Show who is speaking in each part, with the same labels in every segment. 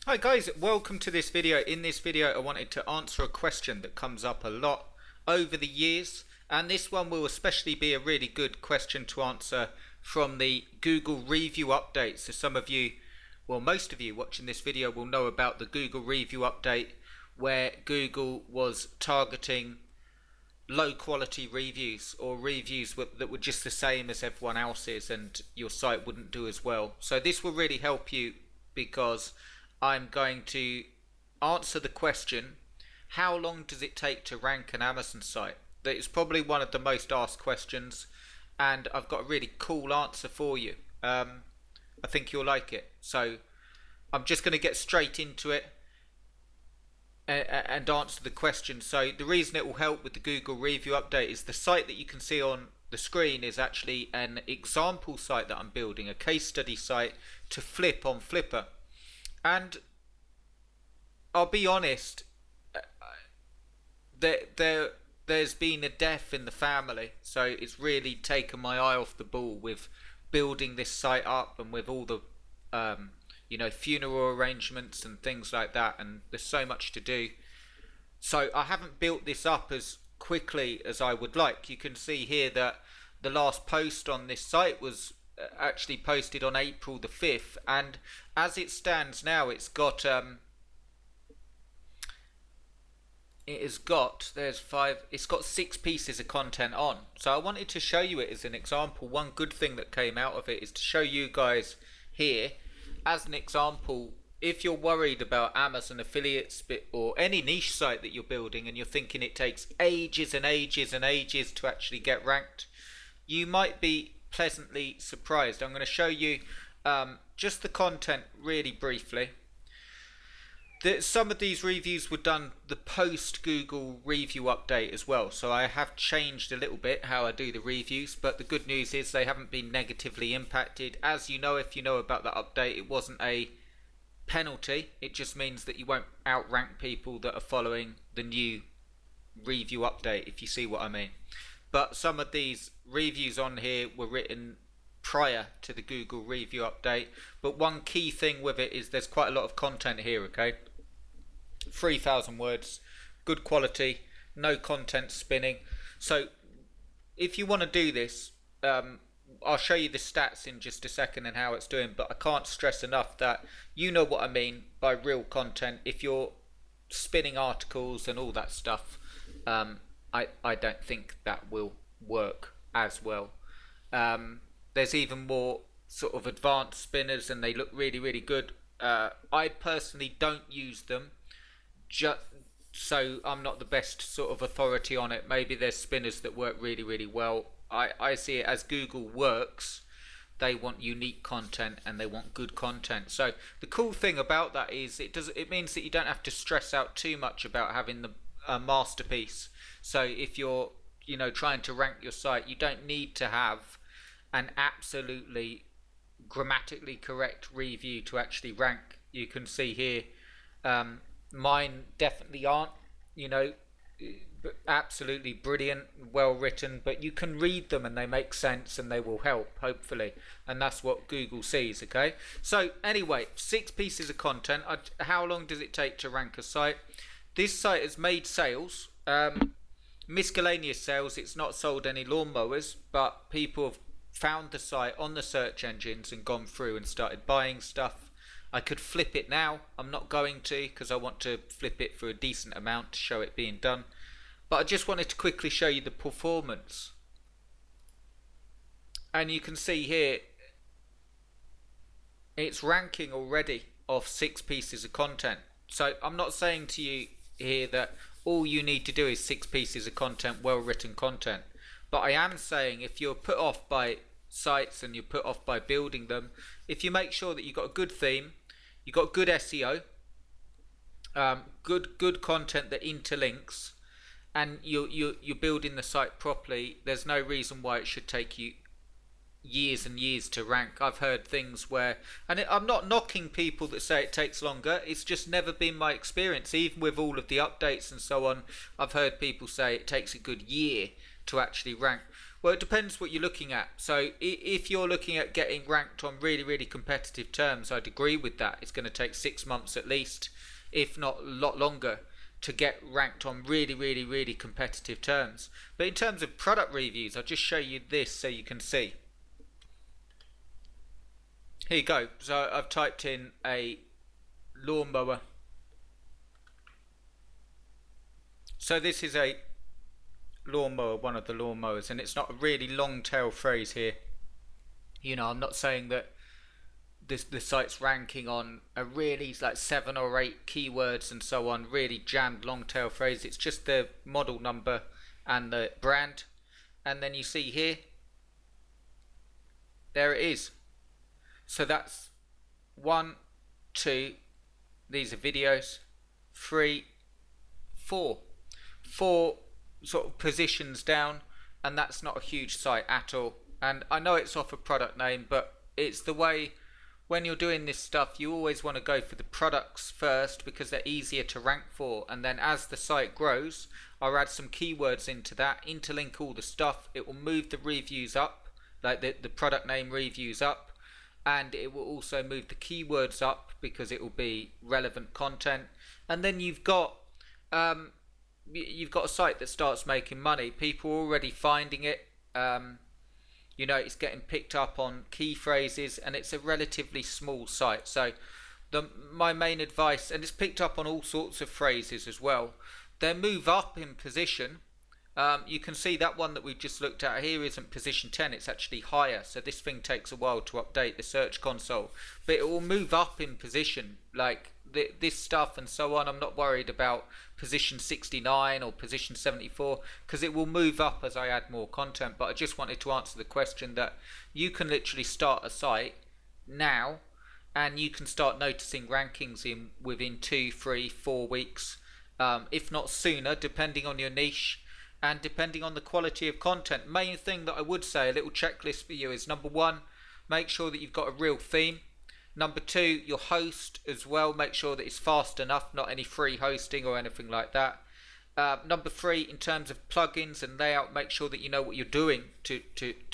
Speaker 1: Hi guys, welcome to this video. In this video I wanted to answer a question that comes up a lot over the years, and this one will especially be a really good question to answer from the Google review update. So some of you, well most of you watching this video will know about the Google review update where Google was targeting low quality reviews or reviews that were just the same as everyone else's and your site wouldn't do as well. So this will really help you because I'm going to answer the question, how long does it take to rank an Amazon site? That is probably one of the most asked questions, and I've got a really cool answer for you. I think you'll like it. So I'm just going to get straight into it and answer the question. So the reason it will help with the Google review update is the site that you can see on the screen is actually an example site that I'm building, a case study site to flip on Flipper. And I'll be honest, there's been a death in the family, so it's really taken my eye off the ball with building this site up and with all the funeral arrangements and things like that, and there's so much to do. So I haven't built this up as quickly as I would like. You can see here that the last post on this site was actually posted on April the 5th, and as it stands now it's got it's got 6 pieces of content on. So I wanted to show you it as an example. One good thing that came out of it is to show you guys here as an example. If you're worried about Amazon affiliates or any niche site that you're building and you're thinking it takes ages and ages and ages to actually get ranked, you might be pleasantly surprised. I'm going to show you just the content really briefly. Some of these reviews were done the post Google review update as well, so I have changed a little bit how I do the reviews, but the good news is they haven't been negatively impacted. As you know, if you know about that update, it wasn't a penalty. It just means that you won't outrank people that are following the new review update, if you see what I mean. But some of these reviews on here were written prior to the Google review update. But one key thing with it is there's quite a lot of content here, okay? 3,000 words, good quality, no content spinning. So if you want to do this, I'll show you the stats in just a second and how it's doing, but I can't stress enough that you know what I mean by real content. If you're spinning articles and all that stuff, I don't think that will work as well. There's even more sort of advanced spinners and they look really, really good. I personally don't use them, so I'm not the best sort of authority on it. Maybe there's spinners that work really, really well. I see it as Google works. They want unique content and they want good content. So the cool thing about that is it means that you don't have to stress out too much about having a masterpiece. So if you're trying to rank your site, you don't need to have an absolutely grammatically correct review to actually rank. You can see here mine definitely aren't absolutely brilliant, well written, but you can read them and they make sense and they will help, hopefully, and that's what Google sees. Okay, so anyway, 6 pieces of content. How long does it take to rank a site? This site has made sales, miscellaneous sales. It's not sold any lawnmowers, but people have found the site on the search engines and gone through and started buying stuff. I could flip it now. I'm not going to because I want to flip it for a decent amount to show it being done. But I just wanted to quickly show you the performance. And you can see here it's ranking already off 6 pieces of content. So I'm not saying to you here that all you need to do is 6 pieces of content, well written content. But I am saying if you're put off by sites and you're put off by building them, if you make sure that you've got a good theme, you've got good SEO, good content that interlinks, and you're building the site properly, there's no reason why it should take you years and years to rank. I've heard things where, and I'm not knocking people that say it takes longer, it's just never been my experience. Even with all of the updates and so on, I've heard people say it takes a good year to actually rank. Well, it depends what you're looking at. So if you're looking at getting ranked on really, really competitive terms, I'd agree with that. It's going to take 6 months at least, if not a lot longer, to get ranked on really, really, really competitive terms. But in terms of product reviews, I'll just show you this so you can see. Here you go. So I've typed in a lawnmower. So this is a lawnmower, one of the lawnmowers, and it's not a really long tail phrase here. You know, I'm not saying that the site's ranking on a really like 7 or 8 keywords and so on, really jammed long tail phrase. It's just the model number and the brand, and then you see here, there it is. So that's 1, 2, these are videos, 3, 4 sort of positions down, and that's not a huge site at all. And I know it's off a product name, but it's the way when you're doing this stuff, you always want to go for the products first because they're easier to rank for, and then as the site grows, I'll add some keywords into that, interlink all the stuff. It will move the reviews up, like the product name reviews up, and it will also move the keywords up because it will be relevant content. And then you've got a site that starts making money. People are already finding it. You know, it's getting picked up on key phrases, and it's a relatively small site. So my main advice, and it's picked up on all sorts of phrases as well, they move up in position. You can see that one that we've just looked at here isn't position 10, it's actually higher. So this thing takes a while to update the search console, but it will move up in position, like this stuff and so on. I'm not worried about position 69 or position 74 because it will move up as I add more content. But I just wanted to answer the question that you can literally start a site now and you can start noticing rankings within 2, 3, 4 weeks, if not sooner, depending on your niche and depending on the quality of content. Main thing that I would say, a little checklist for you, is number 1, make sure that you've got a real theme. Number 2, your host as well, make sure that it's fast enough, not any free hosting or anything like that. Number 3, in terms of plugins and layout, make sure that you know what you're doing to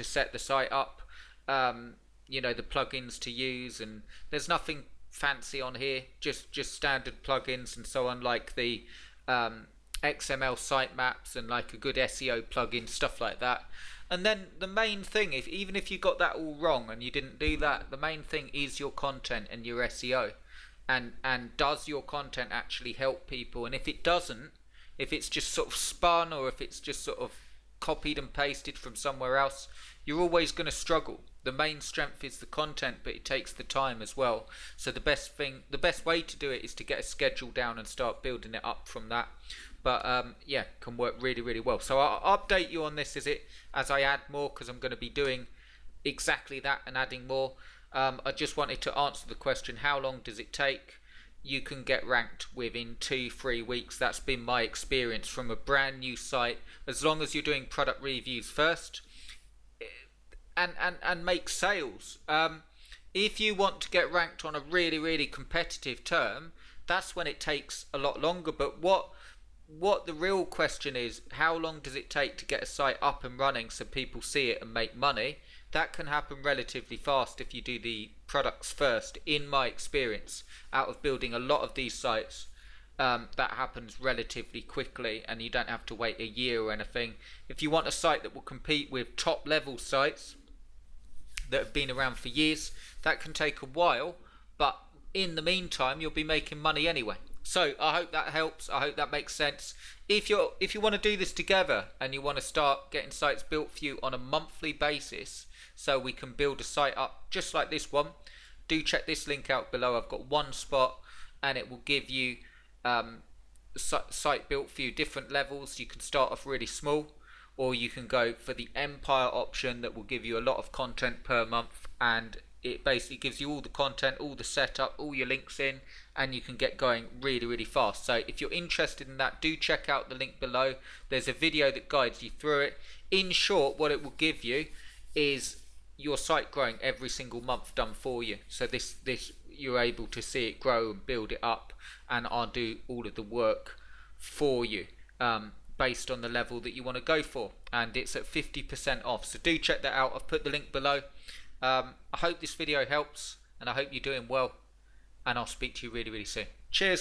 Speaker 1: set the site up. You know, the plugins to use, and there's nothing fancy on here, just standard plugins and so on, like the XML sitemaps and like a good SEO plugin, stuff like that. And then the main thing, even if you got that all wrong and you didn't do that, the main thing is your content and your SEO. And does your content actually help people? And if it doesn't, if it's just sort of spun or if it's just sort of copied and pasted from somewhere else, you're always going to struggle. The main strength is the content, but it takes the time as well. So the best way to do it is to get a schedule down and start building it up from that. But yeah, can work really, really well. So I'll update you on this as I add more, because I'm going to be doing exactly that and adding more. I just wanted to answer the question, how long does it take? You can get ranked within 2-3 weeks. That's been my experience from a brand new site, as long as you're doing product reviews first and make sales. If you want to get ranked on a really, really competitive term, that's when it takes a lot longer. But what the real question is, how long does it take to get a site up and running so people see it and make money? That can happen relatively fast if you do the products first, in my experience. Out of building a lot of these sites, that happens relatively quickly and you don't have to wait a year or anything. If you want a site that will compete with top level sites that have been around for years, that can take a while, but in the meantime you'll be making money anyway. So I hope that helps. I hope that makes sense. If you want to do this together and you want to start getting sites built for you on a monthly basis, so we can build a site up just like this one, do check this link out below. I've got one spot and it will give you site built for you, different levels. You can start off really small, or you can go for the Empire option that will give you a lot of content per month, and it basically gives you all the content, all the setup, all your links in, and you can get going really, really fast. So if you're interested in that, do check out the link below. There's a video that guides you through it. In short, what it will give you is your site growing every single month done for you. So this you're able to see it grow and build it up, and I'll do all of the work for you. based on the level that you want to go for, and it's at 50% off. So do check that out. I've put the link below. I hope this video helps, and I hope you're doing well, and I'll speak to you really, really soon. Cheers.